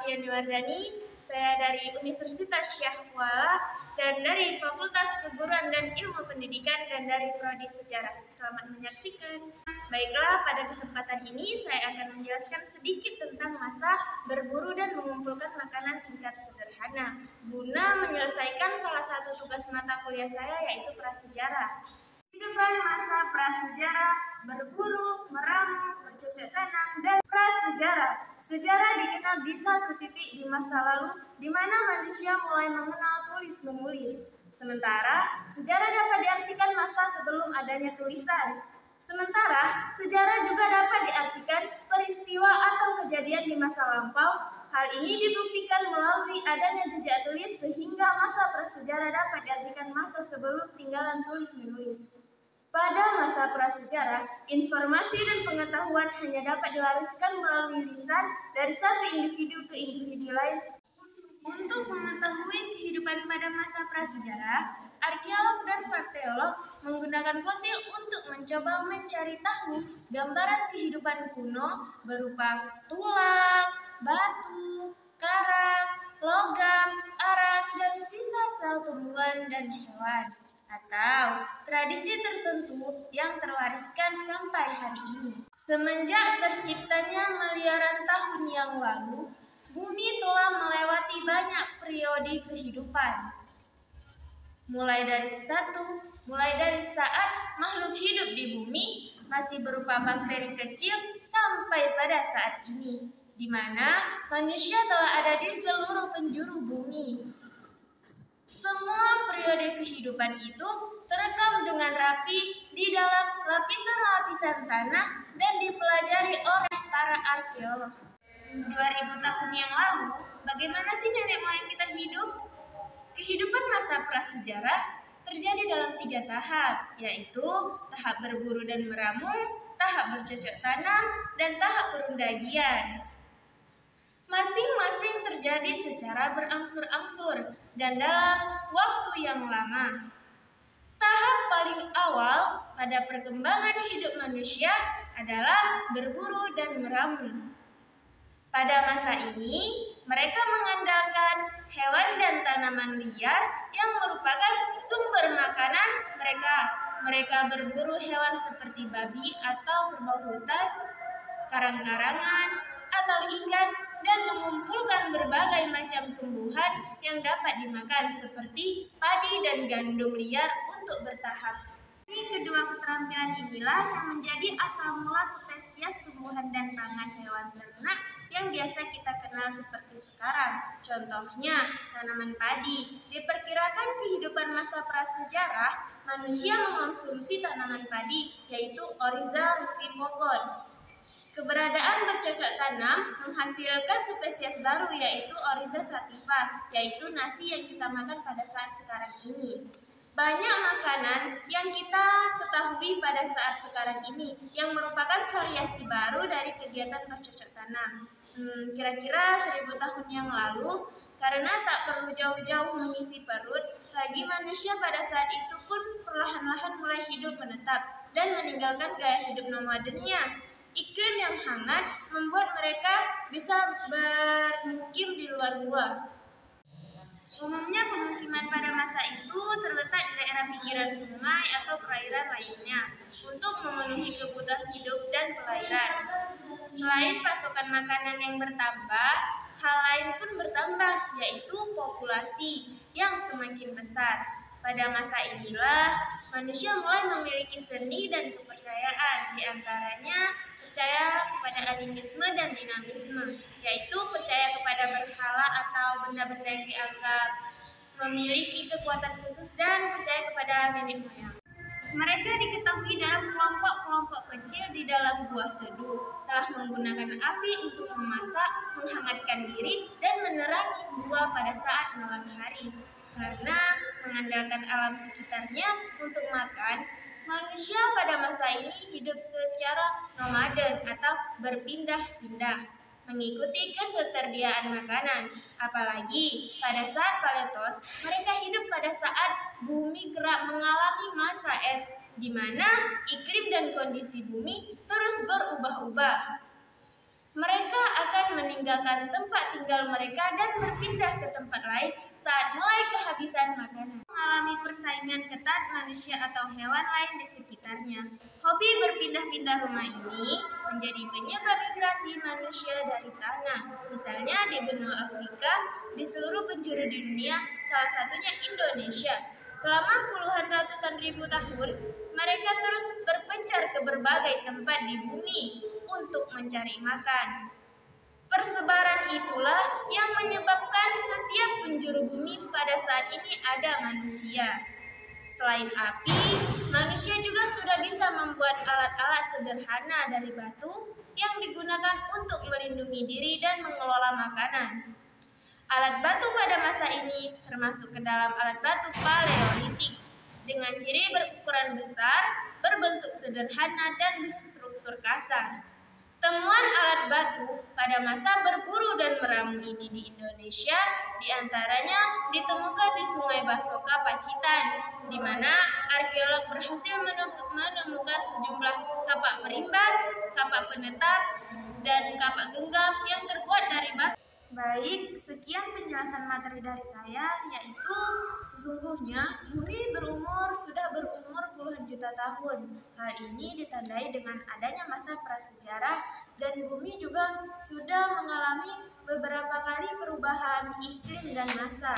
Alfiani Wardani. Saya dari Universitas Syekh Kuala dan dari Fakultas Keguruan dan Ilmu Pendidikan dan dari Prodi Sejarah. Selamat menyaksikan. Baiklah, pada kesempatan ini saya akan menjelaskan sedikit tentang masa berburu dan mengumpulkan makanan tingkat sederhana guna menyelesaikan salah satu tugas mata kuliah saya, yaitu prasejarah. Kehidupan masa prasejarah, berburu, meramu, bercocok tanam, dan prasejarah. Sejarah dikenal di satu titik di masa lalu di mana manusia mulai mengenal tulis-menulis. Sementara sejarah dapat diartikan masa sebelum adanya tulisan. Sementara sejarah juga dapat diartikan peristiwa atau kejadian di masa lampau. Hal ini dibuktikan melalui adanya jejak tulis sehingga masa prasejarah dapat diartikan masa sebelum tinggalan tulis-menulis. Pada masa prasejarah, informasi dan pengetahuan hanya dapat diwariskan melalui lisan dari satu individu ke individu lain. Untuk mengetahui kehidupan pada masa prasejarah, arkeolog dan arkeolog menggunakan fosil untuk mencoba mencari tahu gambaran kehidupan kuno berupa tulang, batu, karang, logam, arang, dan sisa sel tumbuhan dan hewan, atau tradisi tertentu yang terwariskan sampai hari ini. Semenjak terciptanya miliaran tahun yang lalu, bumi telah melewati banyak periode kehidupan. Mulai dari saat makhluk hidup di bumi masih berupa bakteri kecil sampai pada saat ini, di mana manusia telah ada di seluruh penjuru bumi. Semua periode kehidupan itu terekam dengan rapi di dalam lapisan-lapisan tanah dan dipelajari oleh para arkeolog. 2000 tahun yang lalu, bagaimana sih nenek moyang kita hidup? Kehidupan masa prasejarah terjadi dalam 3 tahap, yaitu tahap berburu dan meramu, tahap bercocok tanam, dan tahap perundagian. Masing-masing terjadi secara berangsur-angsur dan dalam waktu yang lama. Tahap paling awal pada perkembangan hidup manusia adalah berburu dan meramu. Pada masa ini, mereka mengandalkan hewan dan tanaman liar yang merupakan sumber makanan mereka. Mereka berburu hewan seperti babi atau kerbau hutan, karang-karangan, atau ikan, dan mengumpulkan berbagai macam tumbuhan yang dapat dimakan seperti padi dan gandum liar untuk bertahap. Kedua keterampilan inilah yang menjadi asal mula spesies tumbuhan dan pangan hewan ternak yang biasa kita kenal seperti sekarang. Contohnya, tanaman padi. Diperkirakan kehidupan masa prasejarah, manusia mengonsumsi tanaman padi, yaitu Oryza rufipogon. Keberadaan bercocok tanam menghasilkan spesies baru, yaitu Oryza sativa, yaitu nasi yang kita makan pada saat sekarang ini. Banyak makanan yang kita ketahui pada saat sekarang ini yang merupakan variasi baru dari kegiatan bercocok tanam. Kira-kira 1000 tahun yang lalu, karena tak perlu jauh-jauh mengisi perut, lagi manusia pada saat itu pun perlahan-lahan mulai hidup menetap dan meninggalkan gaya hidup nomadennya. Iklim yang hangat membuat mereka bisa bermukim di luar gua. Umumnya pemukiman pada masa itu terletak di daerah pinggiran sungai atau perairan lainnya untuk memenuhi kebutuhan hidup dan pelayaran. Selain pasokan makanan yang bertambah, hal lain pun bertambah, yaitu populasi yang semakin besar. Pada masa inilah manusia mulai memiliki seni dan kepercayaan, di antaranya percaya kepada animisme dan dinamisme, yaitu percaya kepada berhala atau benda-benda yang dianggap memiliki kekuatan khusus dan percaya kepada nenek moyang. Mereka diketahui dalam kelompok-kelompok kecil di dalam buah teduh, telah menggunakan api untuk memasak, menghangatkan diri, dan menerangi gua pada saat malam hari. Karena mengandalkan alam sekitarnya untuk makan, manusia pada masa ini hidup secara nomaden atau berpindah-pindah, mengikuti ketersediaan makanan. Apalagi pada saat Paletos, mereka hidup pada saat bumi kerap mengalami masa es, di mana iklim dan kondisi bumi terus berubah-ubah. Mereka akan meninggalkan tempat tinggal mereka dan berpindah ke tempat lain saat mulai kehabisan makanan. Mengalami persaingan ketat manusia atau hewan lain di sekitarnya. Hobi berpindah-pindah rumah ini menjadi penyebab migrasi manusia dari tanah. Misalnya di benua Afrika, di seluruh penjuru di dunia, salah satunya Indonesia. Selama puluhan ratusan ribu tahun, mereka terus berpencar ke berbagai tempat di bumi untuk mencari makan. Persebaran itulah yang menyebabkan setiap penjuru bumi pada saat ini ada manusia. Selain api, manusia juga sudah bisa membuat alat-alat sederhana dari batu yang digunakan untuk melindungi diri dan mengelola makanan. Alat batu pada masa ini termasuk ke dalam alat batu Paleolitik dengan ciri berukuran besar, berbentuk sederhana, dan berstruktur kasar. Temuan alat batu pada masa berburu dan meramu ini di Indonesia diantaranya ditemukan di Sungai Basoka, Pacitan, di mana arkeolog berhasil menemukan sejumlah kapak perimbas, kapak penetap, dan kapak genggam yang terbuat dari batu. Baik, sekian penjelasan materi dari saya, yaitu sesungguhnya bumi sudah berumur puluhan juta tahun. Hal ini ditandai dengan adanya masa prasejarah dan bumi juga sudah mengalami beberapa kali perubahan iklim dan masa.